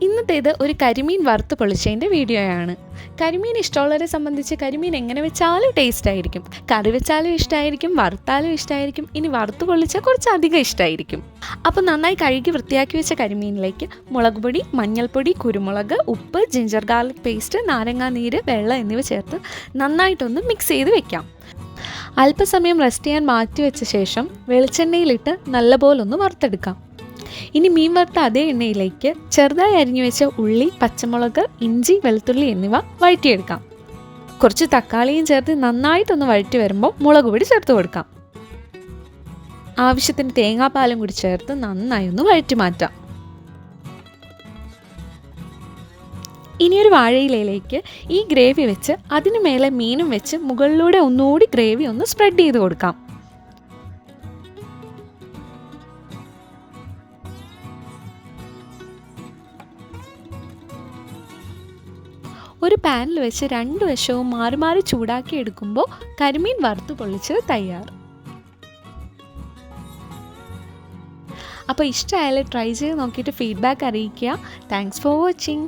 ഇന്നത്തേത് ഒരു കരിമീൻ വറുത്ത് പൊളിച്ചതിൻ്റെ വീഡിയോയാണ്. കരിമീൻ ഇഷ്ടമുള്ളവരെ സംബന്ധിച്ച് കരിമീൻ എങ്ങനെ വെച്ചാലും ടേസ്റ്റ് ആയിരിക്കും. കറി വെച്ചാലും ഇഷ്ടമായിരിക്കും, വറുത്താലും ഇഷ്ടമായിരിക്കും. ഇനി വറുത്ത് പൊള്ളിച്ചാൽ കുറച്ചധികം ഇഷ്ടമായിരിക്കും. അപ്പോൾ നന്നായി കഴുകി വൃത്തിയാക്കി വെച്ച കരിമീനിലേക്ക് മുളക് പൊടി, മഞ്ഞൾപ്പൊടി, കുരുമുളക്, ഉപ്പ്, ജിഞ്ചർ ഗാർലിക് പേസ്റ്റ്, നാരങ്ങാനീര്, വെള്ളം എന്നിവ ചേർത്ത് നന്നായിട്ടൊന്ന് മിക്സ് ചെയ്ത് വെക്കാം. അല്പസമയം റെസ്റ്റ് ചെയ്യാൻ മാറ്റി വെച്ച ശേഷം വെളിച്ചെണ്ണയിലിട്ട് നല്ലപോലെ ഒന്ന് വറുത്തെടുക്കാം. ഇനി മീൻ വറുത്ത അതേ എണ്ണയിലേക്ക് ചെറുതായി അരിഞ്ഞു വെച്ച ഉള്ളി, പച്ചമുളക്, ഇഞ്ചി, വെളുത്തുള്ളി എന്നിവ വഴറ്റിയെടുക്കാം. കുറച്ച് തക്കാളിയും ചേർത്ത് നന്നായിട്ടൊന്ന് വഴറ്റി വരുമ്പോൾ മുളക് പൊടി ചേർത്ത് കൊടുക്കാം. ആവശ്യത്തിന് തേങ്ങാപ്പാലും കൂടി ചേർത്ത് നന്നായി ഒന്ന് വഴറ്റി മാറ്റാം. ഇനിയൊരു വാഴയിലയിലേക്ക് ഈ ഗ്രേവി വെച്ച് അതിന് മേലെ മീനും വെച്ച് മുകളിലൂടെ ഒന്നുകൂടി ഗ്രേവി ഒന്ന് സ്പ്രെഡ് ചെയ്ത് കൊടുക്കാം. ഒരു പാനിൽ വെച്ച് രണ്ട് വശവും മാറി മാറി ചൂടാക്കി എടുക്കുമ്പോൾ കരിമീൻ വറുത്ത് പൊള്ളിച്ചത് തയ്യാർ. അപ്പോൾ ഇഷ്ടമായാലും ട്രൈ ചെയ്ത് നോക്കിയിട്ട് ഫീഡ്ബാക്ക് അറിയിക്കുക. Thanks for watching.